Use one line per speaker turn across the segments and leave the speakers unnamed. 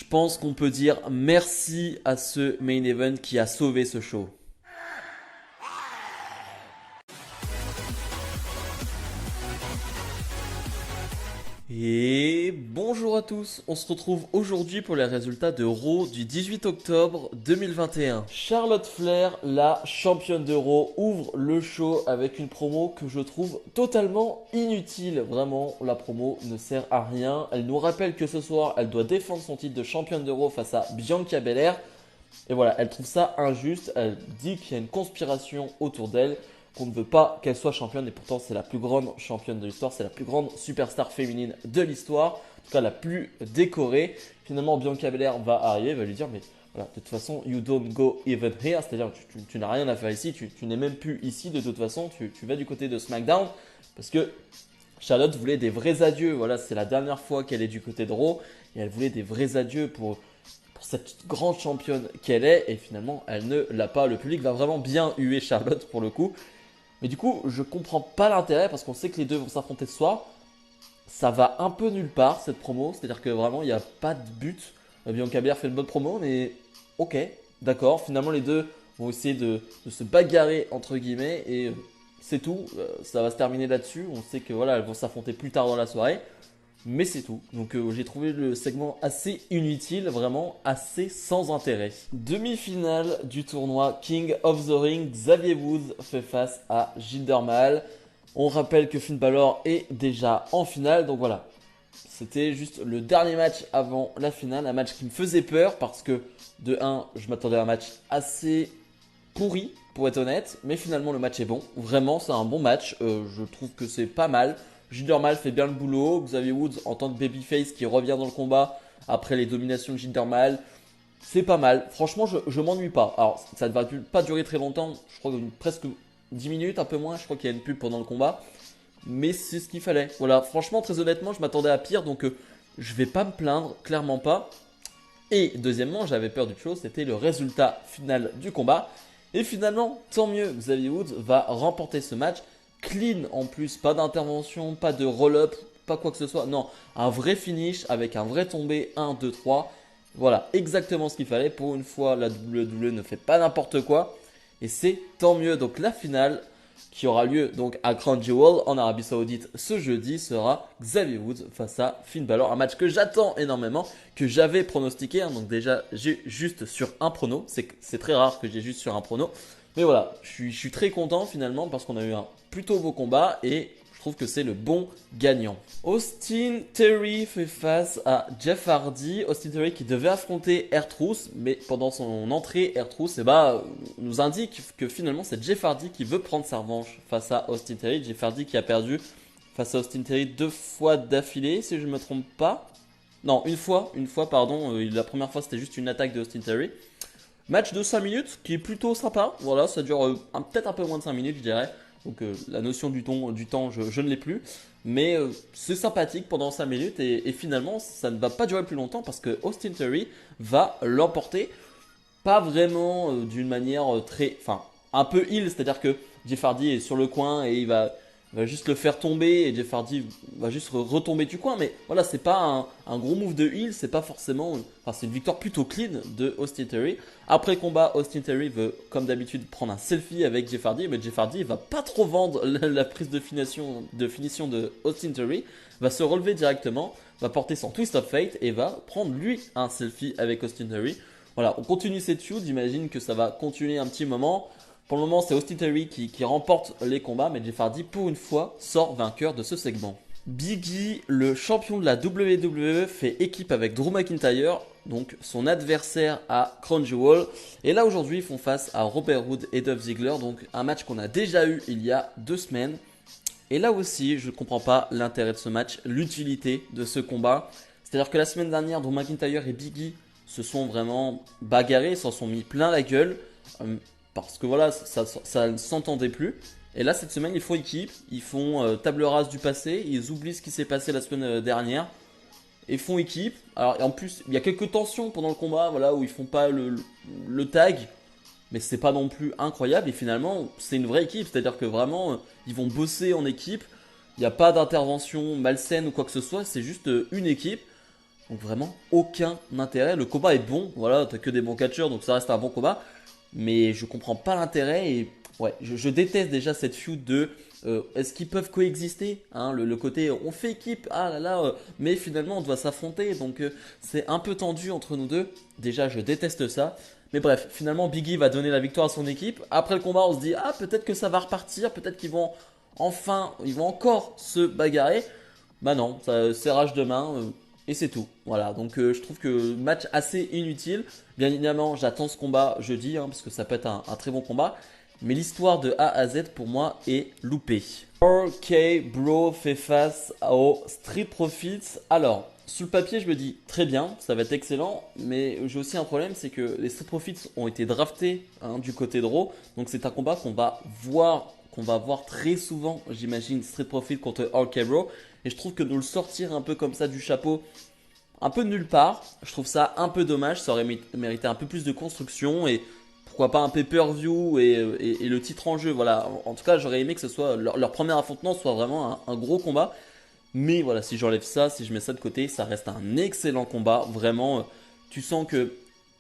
je pense qu'on peut dire merci à ce main event qui a sauvé ce show. Et bonjour à tous, on se retrouve aujourd'hui pour les résultats de Raw du 18 octobre 2021. Charlotte Flair, la championne de Raw, ouvre le show avec une promo que je trouve totalement inutile. Vraiment, la promo ne sert à rien. Elle nous rappelle que ce soir, elle doit défendre son titre de championne de Raw face à Bianca Belair. Et voilà, elle trouve ça injuste, elle dit qu'il y a une conspiration autour d'elle, qu'on ne veut pas qu'elle soit championne, et pourtant c'est la plus grande championne de l'histoire, c'est la plus grande superstar féminine de l'histoire, en tout cas la plus décorée. Finalement, Bianca Belair va arriver, va lui dire, mais voilà, de toute façon, you don't go even here, c'est-à-dire tu n'as rien à faire ici, tu n'es même plus ici, de toute façon, tu vas du côté de SmackDown, parce que Charlotte voulait des vrais adieux, voilà, c'est la dernière fois qu'elle est du côté de Raw, et elle voulait des vrais adieux pour cette grande championne qu'elle est, et finalement elle ne l'a pas. Le public va vraiment bien huer Charlotte pour le coup, mais du coup je comprends pas l'intérêt parce qu'on sait que les deux vont s'affronter ce soir. Ça va un peu nulle part cette promo, c'est à dire que vraiment il n'y a pas de but. Bianca Belair fait une bonne promo, mais ok, d'accord, finalement les deux vont essayer de se bagarrer entre guillemets, et c'est tout. Ça va se terminer là-dessus. On sait que voilà, elles vont s'affronter plus tard dans la soirée, mais c'est tout. Donc j'ai trouvé le segment assez inutile, vraiment assez sans intérêt. Demi-finale du tournoi King of the Ring, Xavier Woods fait face à Jinder Mahal. On rappelle que Finn Balor est déjà en finale, donc voilà. C'était juste le dernier match avant la finale, un match qui me faisait peur parce que de 1, je m'attendais à un match assez pourri pour être honnête, mais finalement le match est bon. Vraiment, c'est un bon match. Je trouve que c'est pas mal. Jinder Mahal fait bien le boulot. Xavier Woods en tant que babyface qui revient dans le combat après les dominations de Jinder Mahal, c'est pas mal. Franchement, je m'ennuie pas. Alors, ça ne va pas durer très longtemps. Je crois presque 10 minutes, un peu moins. Je crois qu'il y a une pub pendant le combat. Mais c'est ce qu'il fallait. Voilà, franchement, très honnêtement, je m'attendais à pire. Donc, je vais pas me plaindre, clairement pas. Et deuxièmement, j'avais peur d'une chose, c'était le résultat final du combat. Et finalement, tant mieux, Xavier Woods va remporter ce match. Clean en plus, pas d'intervention, pas de roll-up, pas quoi que ce soit. Non, un vrai finish avec un vrai tombé 1, 2, 3. Voilà, exactement ce qu'il fallait. Pour une fois, la WWE ne fait pas n'importe quoi. Et c'est tant mieux. Donc la finale qui aura lieu donc à Crown Jewel en Arabie Saoudite ce jeudi sera Xavier Woods face à Finn Balor. Un match que j'attends énormément, que j'avais pronostiqué. Donc déjà, j'ai juste sur un prono. C'est très rare que j'ai juste sur un prono. Mais voilà, je suis très content finalement parce qu'on a eu un plutôt beau combat et je trouve que c'est le bon gagnant. Austin Theory fait face à Jeff Hardy. Austin Theory qui devait affronter R-Truth, mais pendant son entrée, R-Truth nous indique que finalement c'est Jeff Hardy qui veut prendre sa revanche face à Austin Theory. Jeff Hardy qui a perdu face à Austin Theory 2 fois d'affilée, si je ne me trompe pas. Non, une fois, pardon. La première fois c'était juste une attaque de Austin Theory. Match de 5 minutes qui est plutôt sympa. Voilà, ça dure peut-être un peu moins de 5 minutes, je dirais. Donc la notion du temps, je ne l'ai plus. Mais c'est sympathique pendant 5 minutes et finalement, ça ne va pas durer plus longtemps parce que Austin Theory va l'emporter. Pas vraiment d'une manière très. Enfin, un peu heel, c'est-à-dire que Jeff Hardy est sur le coin et il va juste le faire tomber et Jeff Hardy va juste retomber du coin. Mais voilà, c'est pas un gros move de heel, c'est pas forcément. Enfin, c'est une victoire plutôt clean de Austin Theory. Après combat, Austin Theory veut, comme d'habitude, prendre un selfie avec Jeff Hardy, mais Jeff Hardy va pas trop vendre la prise de finition de Austin Theory, va se relever directement, va porter son Twist of Fate et va prendre lui un selfie avec Austin Theory. Voilà, on continue cette feud, j'imagine que ça va continuer un petit moment. Pour le moment, c'est Austin Theory qui remporte les combats, mais Jeff Hardy, pour une fois, sort vainqueur de ce segment. Big E, le champion de la WWE, fait équipe avec Drew McIntyre, donc son adversaire à Crown Jewel. Et là, aujourd'hui, ils font face à Robert Roode et Dolph Ziggler, donc un match qu'on a déjà eu il y a 2 semaines. Et là aussi, je ne comprends pas l'intérêt de ce match, l'utilité de ce combat. C'est-à-dire que la semaine dernière, Drew McIntyre et Big E se sont vraiment bagarrés, s'en sont mis plein la gueule. Parce que voilà, ça ne s'entendait plus. Et là, cette semaine, ils font équipe, ils font table rase du passé, ils oublient ce qui s'est passé la semaine dernière, et font équipe. Alors, et en plus, il y a quelques tensions pendant le combat, voilà, où ils font pas le tag, mais c'est pas non plus incroyable. Et finalement, c'est une vraie équipe, c'est-à-dire que vraiment, ils vont bosser en équipe. Il n'y a pas d'intervention malsaine ou quoi que ce soit, c'est juste une équipe. Donc vraiment aucun intérêt. Le combat est bon, voilà, t'as que des bons catcheurs, donc ça reste un bon combat. Mais je comprends pas l'intérêt et ouais, je déteste déjà cette feud de est-ce qu'ils peuvent coexister, hein, le côté on fait équipe, ah là là, mais finalement on doit s'affronter, donc c'est un peu tendu entre nous deux. Déjà je déteste ça. Mais bref, finalement Biggie va donner la victoire à son équipe. Après le combat on se dit ah peut-être que ça va repartir, peut-être qu'ils vont enfin, ils vont encore se bagarrer. Bah non, ça serrage de main et c'est tout. Voilà, donc je trouve que match assez inutile. Bien évidemment, j'attends ce combat jeudi hein, parce que ça peut être un très bon combat. Mais l'histoire de A à Z pour moi est loupée. RK Bro fait face aux Street Profits. Alors, sur le papier, je me dis très bien, ça va être excellent. Mais j'ai aussi un problème, c'est que les Street Profits ont été draftés hein, du côté de Raw. Donc c'est un combat qu'on va voir très souvent, j'imagine, Street Profits contre RK Bro. Et je trouve que de le sortir un peu comme ça du chapeau, un peu de nulle part, je trouve ça un peu dommage. Ça aurait mérité un peu plus de construction et pourquoi pas un pay-per-view et le titre en jeu. Voilà, en tout cas, j'aurais aimé que ce soit leur premier affrontement soit vraiment un gros combat. Mais voilà, si j'enlève ça, si je mets ça de côté, ça reste un excellent combat. Vraiment, tu sens que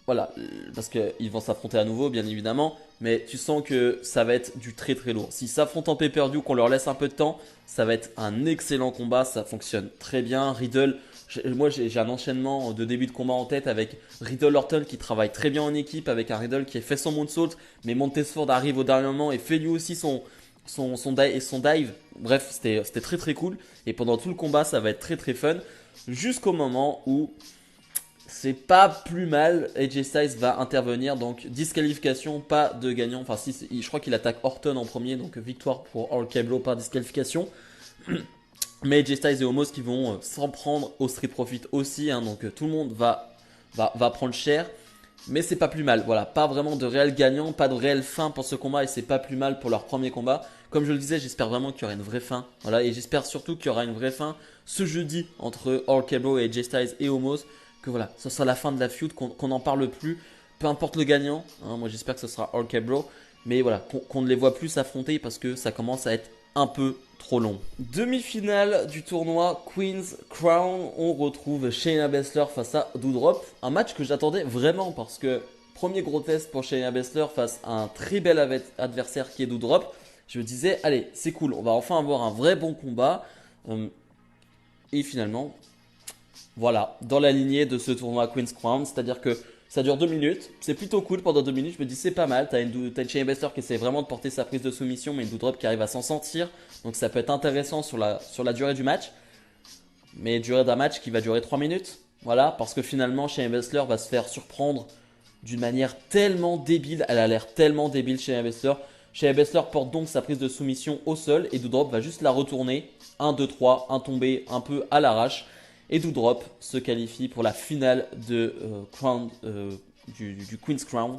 voilà, parce qu'ils vont s'affronter à nouveau, bien évidemment, mais tu sens que ça va être du très très lourd. S'ils s'affrontent en pay-per-view, qu'on leur laisse un peu de temps, ça va être un excellent combat, ça fonctionne très bien. Riddle, moi j'ai un enchaînement de début de combat en tête avec Riddle Orton qui travaille très bien en équipe, avec un Riddle qui a fait son moonsault, mais Montesford arrive au dernier moment et fait lui aussi son dive. Bref, c'était très très cool. Et pendant tout le combat, ça va être très très fun. Jusqu'au moment où c'est pas plus mal. AJ Styles va intervenir, donc disqualification, pas de gagnant. Enfin, si, je crois qu'il attaque Orton en premier, donc victoire pour RK Bro par disqualification. Mais AJ Styles et Omos qui vont s'en prendre au Street Profit aussi, hein, donc tout le monde va prendre cher. Mais c'est pas plus mal, voilà, pas vraiment de réel gagnant, pas de réelle fin pour ce combat et c'est pas plus mal pour leur premier combat. Comme je le disais, j'espère vraiment qu'il y aura une vraie fin, voilà, et j'espère surtout qu'il y aura une vraie fin ce jeudi entre RK Bro et AJ Styles et Omos. Que voilà, ce sera la fin de la feud, qu'on n'en parle plus, peu importe le gagnant, hein, moi j'espère que ce sera RK Bro, mais voilà, qu'on ne les voit plus s'affronter parce que ça commence à être un peu trop long. Demi-finale du tournoi Queen's Crown, on retrouve Shayna Baszler face à Doudrop, un match que j'attendais vraiment parce que premier gros test pour Shayna Baszler face à un très bel adversaire qui est Doudrop, je me disais allez c'est cool, on va enfin avoir un vrai bon combat, et finalement voilà, dans la lignée de ce tournoi Queen's Crown, c'est-à-dire que ça dure 2 minutes, c'est plutôt cool pendant 2 minutes, je me dis c'est pas mal, t'as une Shayna Baszler qui essaie vraiment de porter sa prise de soumission, mais une Doudrop qui arrive à s'en sortir, donc ça peut être intéressant sur la durée du match, mais durée d'un match qui va durer 3 minutes, voilà, parce que finalement Shayna Baszler va se faire surprendre d'une manière tellement débile, elle a l'air tellement débile Shayna Baszler. Shayna Baszler porte donc sa prise de soumission au sol et Doudrop va juste la retourner, 1, 2, 3, un tombé un peu à l'arrache. Et Doudrop se qualifie pour la finale de du Queen's Crown.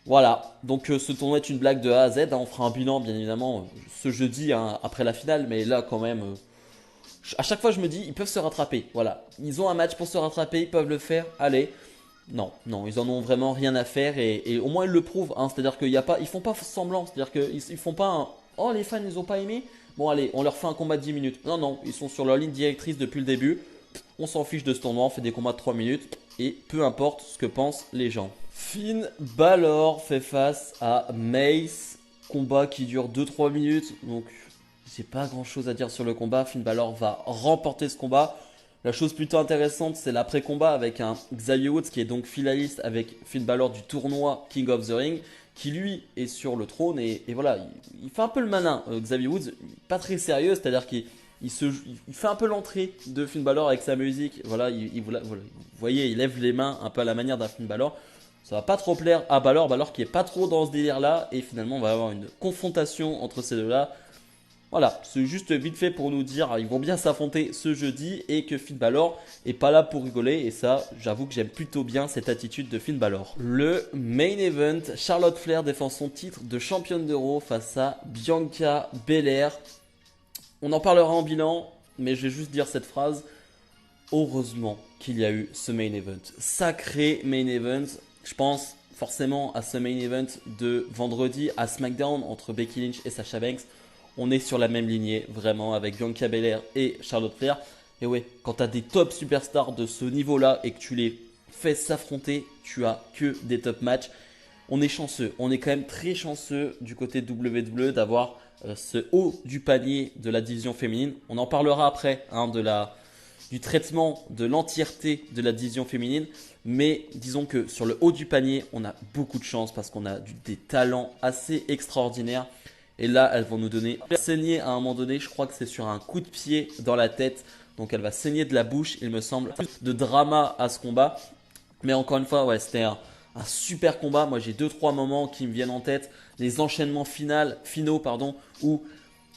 Voilà, donc ce tournoi est une blague de A à Z. Hein. On fera un bilan bien évidemment ce jeudi hein, après la finale. Mais là quand même, à chaque fois je me dis ils peuvent se rattraper. Voilà, ils ont un match pour se rattraper, ils peuvent le faire. Allez, non, non, ils en ont vraiment rien à faire. Et au moins ils le prouvent. Hein. C'est-à-dire qu'ils font pas semblant. C'est-à-dire qu'ils font pas un oh les fans ils ont pas aimé. Bon allez, on leur fait un combat de 10 minutes. Non, non, ils sont sur leur ligne directrice depuis le début. On s'en fiche de ce tournoi, on fait des combats de 3 minutes. Et peu importe ce que pensent les gens. Finn Balor fait face à Mace. Combat qui dure 2-3 minutes. Donc j'ai pas grand chose à dire sur le combat. Finn Balor va remporter ce combat. La chose plutôt intéressante, c'est l'après-combat avec un Xavier Woods qui est donc finaliste avec Finn Balor du tournoi King of the Ring, qui lui est sur le trône et voilà, il fait un peu le malin. Xavier Woods, pas très sérieux, c'est-à-dire qu'il fait un peu l'entrée de Finn Balor avec sa musique. Voilà, voilà, vous voyez, il lève les mains un peu à la manière d'un Finn Balor. Ça va pas trop plaire à Balor, Balor qui est pas trop dans ce délire-là et finalement on va avoir une confrontation entre ces deux-là. Voilà, c'est juste vite fait pour nous dire ils vont bien s'affronter ce jeudi et que Finn Balor est pas là pour rigoler et ça, j'avoue que j'aime plutôt bien cette attitude de Finn Balor. Le main event, Charlotte Flair défend son titre de championne d'Euro face à Bianca Belair. On en parlera en bilan, mais je vais juste dire cette phrase. Heureusement qu'il y a eu ce main event. Sacré main event. Je pense forcément à ce main event de vendredi à SmackDown entre Becky Lynch et Sasha Banks. On est sur la même lignée, vraiment, avec Bianca Belair et Charlotte Flair. Et ouais, quand tu as des top superstars de ce niveau-là et que tu les fais s'affronter, tu as que des top matchs. On est chanceux, on est quand même très chanceux du côté de WWE d'avoir ce haut du panier de la division féminine. On en parlera après hein, du traitement de l'entièreté de la division féminine. Mais disons que sur le haut du panier, on a beaucoup de chance parce qu'on a des talents assez extraordinaires. Et là, elles vont nous donner saigner à un moment donné. Je crois que c'est sur un coup de pied dans la tête. Donc elle va saigner de la bouche, il me semble. Plus de drama à ce combat. Mais encore une fois, ouais, c'était un super combat. Moi, j'ai 2-3 moments qui me viennent en tête. Les enchaînements finaux, où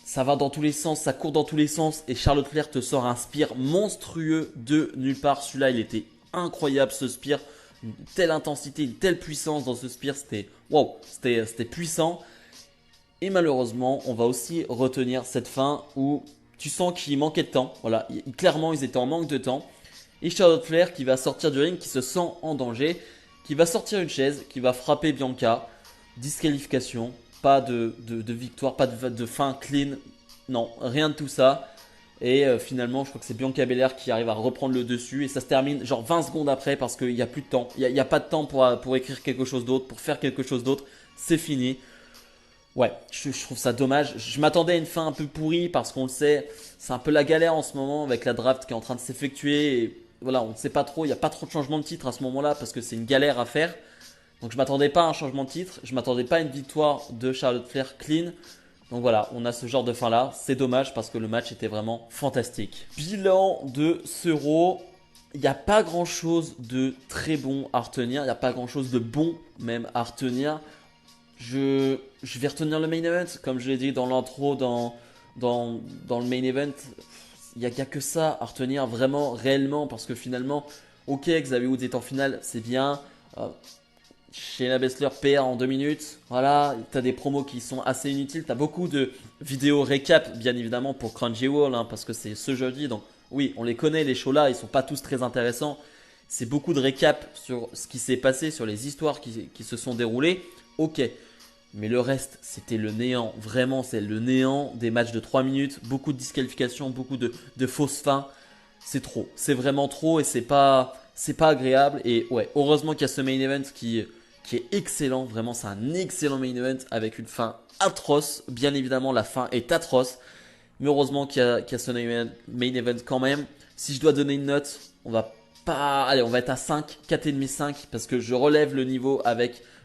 ça va dans tous les sens, ça court dans tous les sens. Et Charlotte Flair te sort un spear monstrueux de nulle part. Celui-là, il était incroyable, ce spear. Une telle intensité, une telle puissance dans ce spear. C'était wow, c'était puissant. Et malheureusement, on va aussi retenir cette fin où tu sens qu'il manquait de temps. Voilà, clairement, ils étaient en manque de temps. Et Charlotte Flair qui va sortir du ring, qui se sent en danger, qui va sortir une chaise, qui va frapper Bianca. Disqualification, pas de victoire, pas de fin clean. Non, rien de tout ça. Et finalement, je crois que c'est Bianca Belair qui arrive à reprendre le dessus. Et ça se termine genre 20 secondes après parce qu'il n'y a plus de temps. Il n'y a pas de temps pour écrire quelque chose d'autre, pour faire quelque chose d'autre. C'est fini. Ouais, je trouve ça dommage. Je m'attendais à une fin un peu pourrie parce qu'on le sait, c'est un peu la galère en ce moment avec la draft qui est en train de s'effectuer. Et voilà, on ne sait pas trop, il n'y a pas trop de changement de titre à ce moment-là parce que c'est une galère à faire. Donc je m'attendais pas à un changement de titre, je m'attendais pas à une victoire de Charlotte Flair clean. Donc voilà, on a ce genre de fin là. C'est dommage parce que le match était vraiment fantastique. Bilan de ce Raw. Il n'y a pas grand chose de très bon à retenir. Il n'y a pas grand chose de bon même à retenir. Je vais retenir le main event, comme je l'ai dit dans l'intro, dans le main event. Il n'y a que ça à retenir vraiment, réellement, parce que finalement, ok, Xavier Woods est en finale, c'est bien. Shayna Baszler perd en 2 minutes. Voilà, tu as des promos qui sont assez inutiles. Tu as beaucoup de vidéos récap, bien évidemment, pour Crunchyroll, hein, parce que c'est ce jeudi. Donc, oui, on les connaît, les shows-là, ils sont pas tous très intéressants. C'est beaucoup de récap sur ce qui s'est passé, sur les histoires qui se sont déroulées. Ok, mais le reste, c'était le néant. Vraiment, c'est le néant des matchs de 3 minutes. Beaucoup de disqualifications, beaucoup de fausses fins. C'est trop. C'est vraiment trop et c'est pas agréable. Et ouais, heureusement qu'il y a ce main event qui est excellent. Vraiment, c'est un excellent main event avec une fin atroce. Bien évidemment, la fin est atroce. Mais heureusement qu'il y a ce main event quand même. Si je dois donner une note, on va être à 5, 4,5, 5 parce que je relève le niveau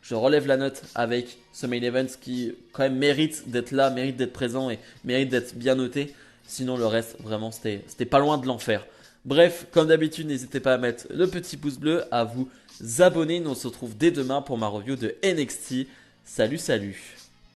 je relève la note avec ce main event qui quand même mérite d'être là, mérite d'être présent et mérite d'être bien noté. Sinon le reste, vraiment, c'était pas loin de l'enfer. Bref, comme d'habitude, n'hésitez pas à mettre le petit pouce bleu, à vous abonner. Nous on se retrouve dès demain pour ma review de NXT. Salut, salut!